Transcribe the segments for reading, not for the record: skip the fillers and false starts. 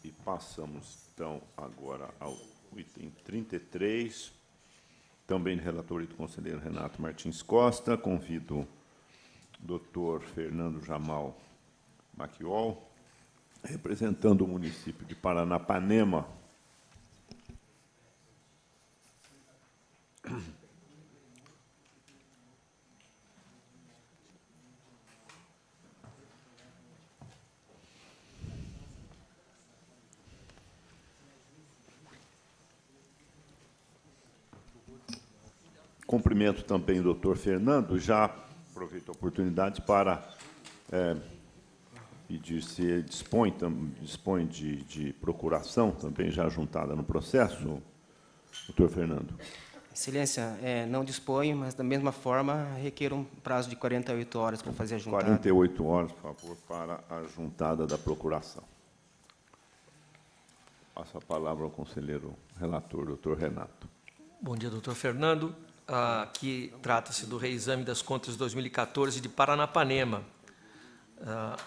E passamos, então, agora ao item 33, também de relatoria do conselheiro Renato Martins Costa. Convido o doutor Fernando Jamal Maquiol, representando o município de Paranapanema. Cumprimento também o doutor Fernando, já aproveito a oportunidade para pedir se ele dispõe de procuração, também já juntada no processo, doutor Fernando. Excelência, não disponho, mas, da mesma forma, requer um prazo de 48 horas para fazer a juntada. 48 horas, por favor, para a juntada da procuração. Passo a palavra ao conselheiro relator, doutor Renato. Bom dia, doutor Fernando. Aqui trata-se do reexame das contas de 2014 de Paranapanema.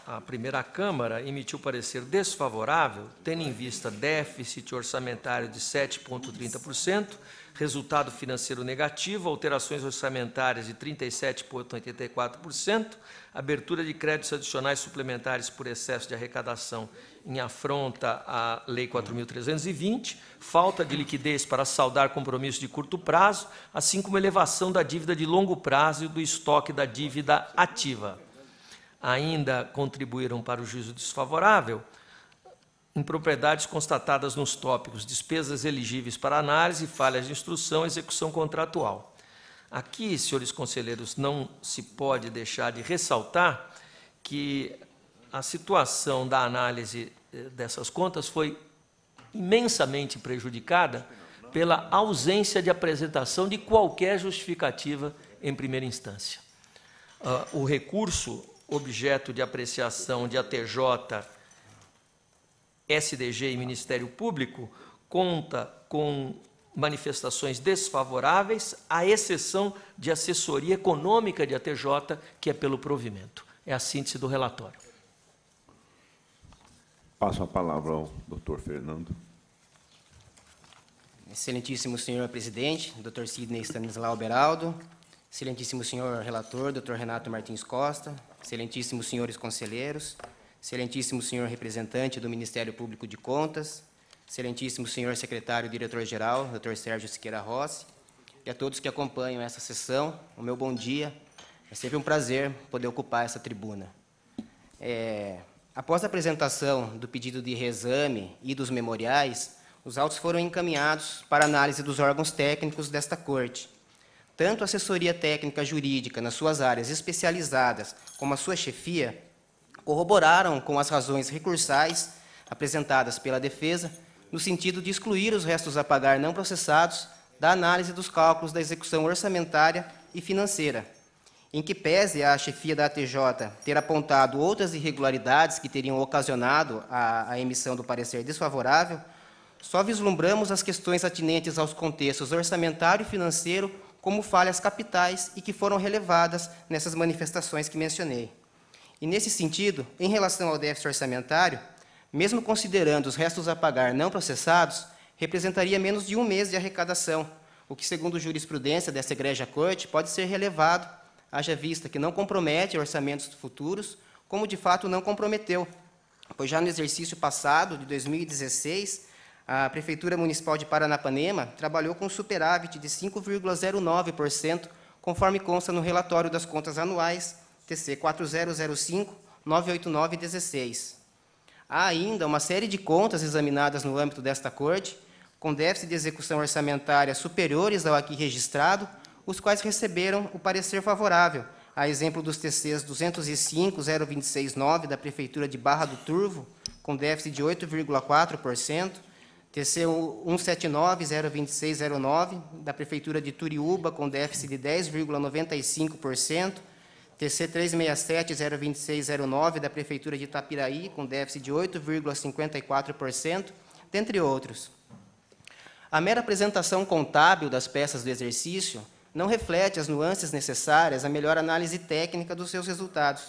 A primeira Câmara emitiu parecer desfavorável, tendo em vista déficit orçamentário de 7,30%, resultado financeiro negativo, alterações orçamentárias de 37,84%, abertura de créditos adicionais suplementares por excesso de arrecadação em afronta à Lei 4.320, falta de liquidez para saldar compromisso de curto prazo, assim como elevação da dívida de longo prazo e do estoque da dívida ativa. Ainda contribuíram para o juízo desfavorável impropriedades constatadas nos tópicos despesas elegíveis para análise, falhas de instrução e execução contratual. Aqui, senhores conselheiros, não se pode deixar de ressaltar que a situação da análise dessas contas foi imensamente prejudicada pela ausência de apresentação de qualquer justificativa em primeira instância. O recurso objeto de apreciação de ATJ, SDG e Ministério Público conta com manifestações desfavoráveis, à exceção de assessoria econômica de ATJ, que é pelo provimento. É a síntese do relatório. Passo a palavra ao doutor Fernando. Excelentíssimo senhor presidente, doutor Sidney Stanislau Beraldo, excelentíssimo senhor relator, doutor Renato Martins Costa, excelentíssimos senhores conselheiros, excelentíssimo senhor representante do Ministério Público de Contas, excelentíssimo senhor secretário diretor-geral, doutor Sérgio Siqueira Rossi, e a todos que acompanham essa sessão, o meu bom dia. É sempre um prazer poder ocupar essa tribuna. Após a apresentação do pedido de reexame e dos memoriais, os autos foram encaminhados para análise dos órgãos técnicos desta Corte. Tanto a assessoria técnica jurídica, nas suas áreas especializadas, como a sua chefia, corroboraram com as razões recursais apresentadas pela defesa, no sentido de excluir os restos a pagar não processados da análise dos cálculos da execução orçamentária e financeira, em que pese a chefia da ATJ ter apontado outras irregularidades que teriam ocasionado a emissão do parecer desfavorável, só vislumbramos as questões atinentes aos contextos orçamentário e financeiro como falhas capitais e que foram relevadas nessas manifestações que mencionei. E, nesse sentido, em relação ao déficit orçamentário, mesmo considerando os restos a pagar não processados, representaria menos de um mês de arrecadação, o que, segundo jurisprudência dessa egrégia Corte, pode ser relevado, haja vista que não compromete orçamentos futuros, como de fato não comprometeu, pois já no exercício passado, de 2016, a Prefeitura Municipal de Paranapanema trabalhou com superávit de 5,09%, conforme consta no relatório das contas anuais, TC 4005-989-16. Há ainda uma série de contas examinadas no âmbito desta Corte, com déficit de execução orçamentária superiores ao aqui registrado, os quais receberam o parecer favorável, a exemplo dos TCs 205-026-9 da Prefeitura de Barra do Turvo, com déficit de 8,4%, TC 179-026-09 da Prefeitura de Turiúba, com déficit de 10,95%, TC 367-026-09 da Prefeitura de Itapiraí, com déficit de 8,54%, dentre outros. A mera apresentação contábil das peças do exercício não reflete as nuances necessárias à melhor análise técnica dos seus resultados.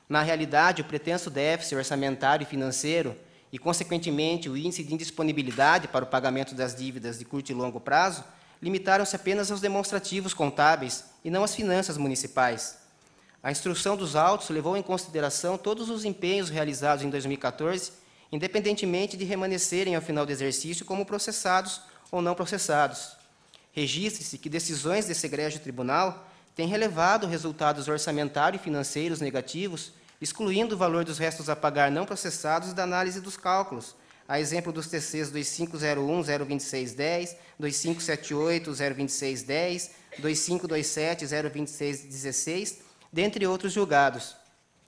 Na realidade, o pretenso déficit orçamentário e financeiro e, consequentemente, o índice de indisponibilidade para o pagamento das dívidas de curto e longo prazo, limitaram-se apenas aos demonstrativos contábeis e não às finanças municipais. A instrução dos autos levou em consideração todos os empenhos realizados em 2014, independentemente de remanescerem ao final do exercício como processados ou não processados. Registre-se que decisões desse egrégio tribunal têm relevado resultados orçamentários e financeiros negativos, excluindo o valor dos restos a pagar não processados da análise dos cálculos, a exemplo dos TCs 2501-02610, 2578-02610, 2527-02616, dentre outros julgados.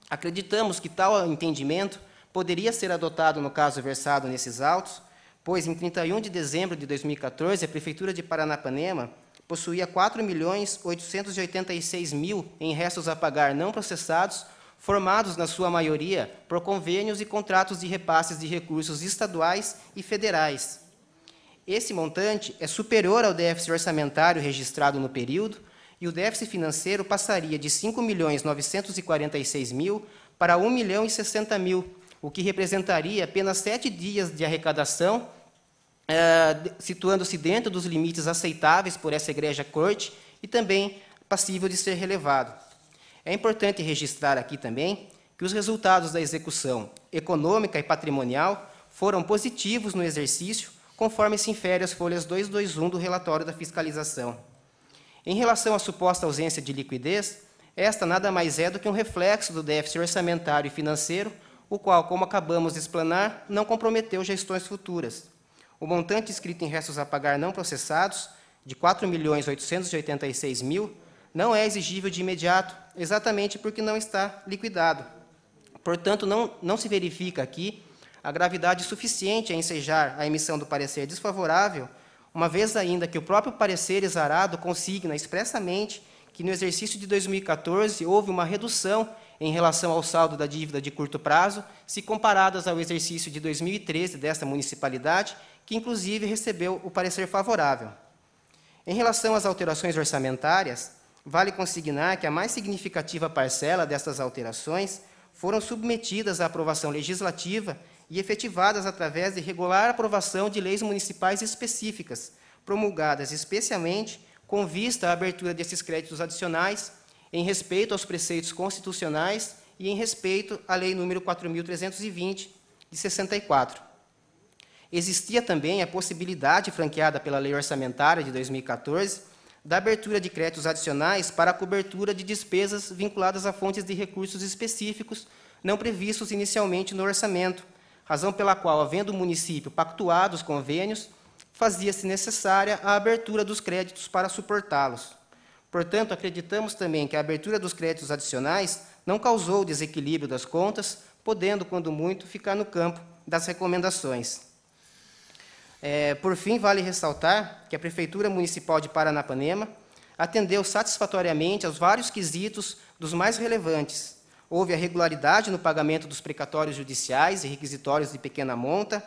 Acreditamos que tal entendimento poderia ser adotado no caso versado nesses autos, pois, em 31 de dezembro de 2014, a Prefeitura de Paranapanema possuía 4.886.000 em restos a pagar não processados, formados, na sua maioria, por convênios e contratos de repasses de recursos estaduais e federais. Esse montante é superior ao déficit orçamentário registrado no período, e o déficit financeiro passaria de 5.946.000 para 1.060.000, o que representaria apenas 7 dias de arrecadação, situando-se dentro dos limites aceitáveis por essa egrégia corte e também passível de ser relevado. É importante registrar aqui também que os resultados da execução econômica e patrimonial foram positivos no exercício, conforme se infere às folhas 221 do relatório da fiscalização. Em relação à suposta ausência de liquidez, esta nada mais é do que um reflexo do déficit orçamentário e financeiro, o qual, como acabamos de explanar, não comprometeu gestões futuras. O montante escrito em restos a pagar não processados, de 4.886.000, não é exigível de imediato, exatamente porque não está liquidado. Portanto, não se verifica aqui a gravidade suficiente a ensejar a emissão do parecer desfavorável, uma vez ainda que o próprio parecer exarado consigna expressamente que no exercício de 2014 houve uma redução em relação ao saldo da dívida de curto prazo, se comparadas ao exercício de 2013 desta municipalidade, que inclusive recebeu o parecer favorável. Em relação às alterações orçamentárias, vale consignar que a mais significativa parcela destas alterações foram submetidas à aprovação legislativa e efetivadas através de regular aprovação de leis municipais específicas, promulgadas especialmente com vista à abertura desses créditos adicionais, em respeito aos preceitos constitucionais e em respeito à Lei nº 4.320, de 64. Existia também a possibilidade, franqueada pela Lei Orçamentária de 2014, da abertura de créditos adicionais para a cobertura de despesas vinculadas a fontes de recursos específicos não previstos inicialmente no orçamento, razão pela qual, havendo o município pactuado os convênios, fazia-se necessária a abertura dos créditos para suportá-los. Portanto, acreditamos também que a abertura dos créditos adicionais não causou desequilíbrio das contas, podendo, quando muito, ficar no campo das recomendações. Por fim, vale ressaltar que a Prefeitura Municipal de Paranapanema atendeu satisfatoriamente aos vários quesitos dos mais relevantes. Houve a regularidade no pagamento dos precatórios judiciais e requisitórios de pequena monta,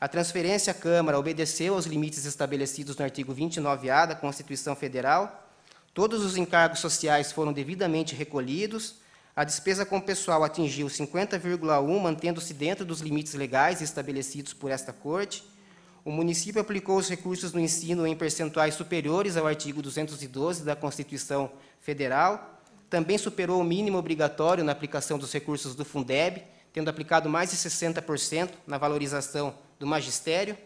a transferência à Câmara obedeceu aos limites estabelecidos no artigo 29A da Constituição Federal, todos os encargos sociais foram devidamente recolhidos, a despesa com pessoal atingiu 50,1, mantendo-se dentro dos limites legais estabelecidos por esta Corte, o município aplicou os recursos no ensino em percentuais superiores ao artigo 212 da Constituição Federal, também superou o mínimo obrigatório na aplicação dos recursos do Fundeb, tendo aplicado mais de 60% na valorização do magistério,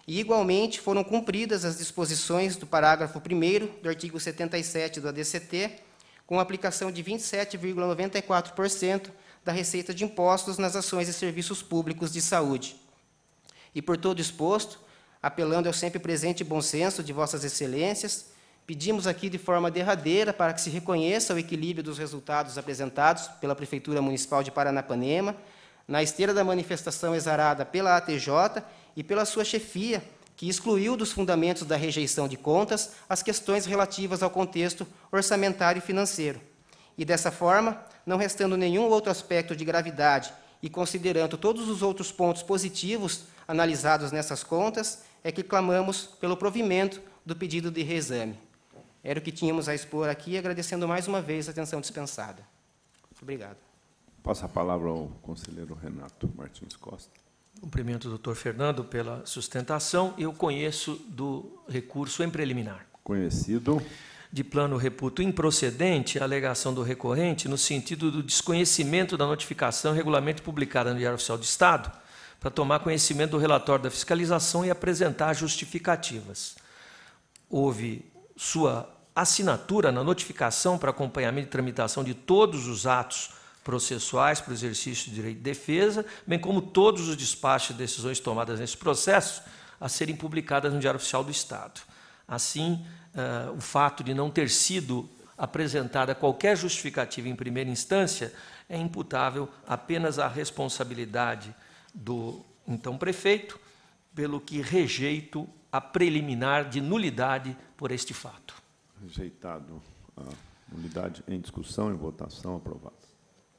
e, igualmente, foram cumpridas as disposições do parágrafo 1º do artigo 77 do ADCT, com a aplicação de 27,94% da receita de impostos nas ações e serviços públicos de saúde. E, por todo exposto, apelando ao sempre presente bom senso de vossas excelências, pedimos aqui de forma derradeira para que se reconheça o equilíbrio dos resultados apresentados pela Prefeitura Municipal de Paranapanema, na esteira da manifestação exarada pela ATJ e pela sua chefia, que excluiu dos fundamentos da rejeição de contas as questões relativas ao contexto orçamentário e financeiro. E, dessa forma, não restando nenhum outro aspecto de gravidade e considerando todos os outros pontos positivos analisados nessas contas, é que clamamos pelo provimento do pedido de reexame. Era o que tínhamos a expor aqui, agradecendo mais uma vez a atenção dispensada. Muito obrigado. Passa a palavra ao conselheiro Renato Martins Costa. Cumprimento o doutor Fernando pela sustentação. Eu conheço do recurso em preliminar. Conhecido. De plano, reputo improcedente a alegação do recorrente no sentido do desconhecimento da notificação regularmente publicada no Diário Oficial do Estado para tomar conhecimento do relatório da fiscalização e apresentar justificativas. Houve sua assinatura na notificação para acompanhamento e tramitação de todos os atos processuais para o exercício do direito de defesa, bem como todos os despachos e decisões tomadas nesse processo a serem publicadas no Diário Oficial do Estado. Assim, o fato de não ter sido apresentada qualquer justificativa em primeira instância é imputável apenas à responsabilidade do então prefeito, pelo que rejeito a preliminar de nulidade por este fato. Rejeitado a nulidade em discussão e votação. Aprovado.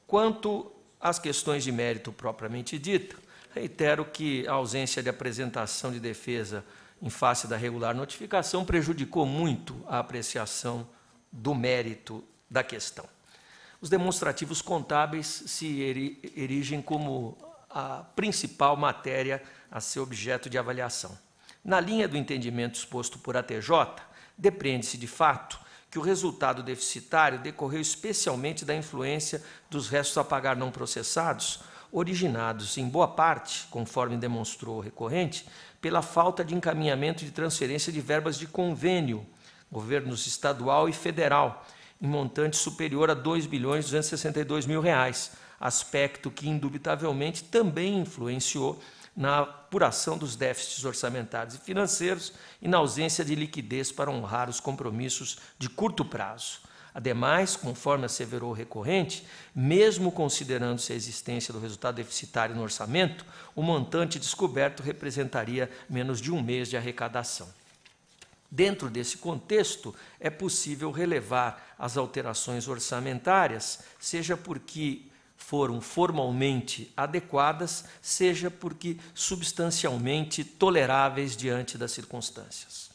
Quanto às questões de mérito propriamente dita, reitero que a ausência de apresentação de defesa em face da regular notificação prejudicou muito a apreciação do mérito da questão. Os demonstrativos contábeis se erigem como a principal matéria a ser objeto de avaliação. Na linha do entendimento exposto por ATJ, depreende-se de fato que o resultado deficitário decorreu especialmente da influência dos restos a pagar não processados, originados, em boa parte, conforme demonstrou o recorrente, pela falta de encaminhamento de transferência de verbas de convênio, governos estadual e federal, em montante superior a R$ 2.262.000, aspecto que, indubitavelmente, também influenciou na apuração dos déficits orçamentários e financeiros e na ausência de liquidez para honrar os compromissos de curto prazo. Ademais, conforme asseverou o recorrente, mesmo considerando-se a existência do resultado deficitário no orçamento, o montante descoberto representaria menos de um mês de arrecadação. Dentro desse contexto, é possível relevar as alterações orçamentárias, seja porque foram formalmente adequadas, seja porque substancialmente toleráveis diante das circunstâncias.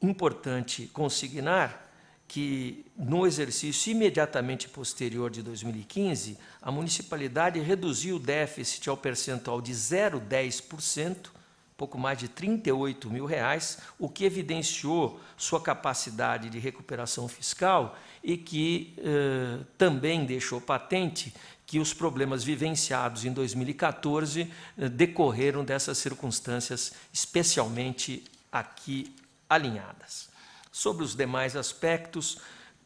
Importante consignar que, no exercício imediatamente posterior de 2015, a municipalidade reduziu o déficit ao percentual de 0,10%, pouco mais de R$ 38.000, o que evidenciou sua capacidade de recuperação fiscal e que também deixou patente que os problemas vivenciados em 2014 decorreram dessas circunstâncias especialmente aqui alinhadas. Sobre os demais aspectos,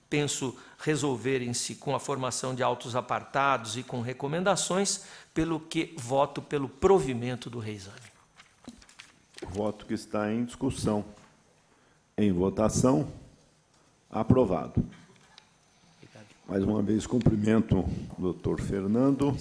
penso resolverem-se com a formação de autos apartados e com recomendações, pelo que voto pelo provimento do reexame. Voto que está em discussão. Em votação. Aprovado. Mais uma vez, cumprimento o doutor Fernando.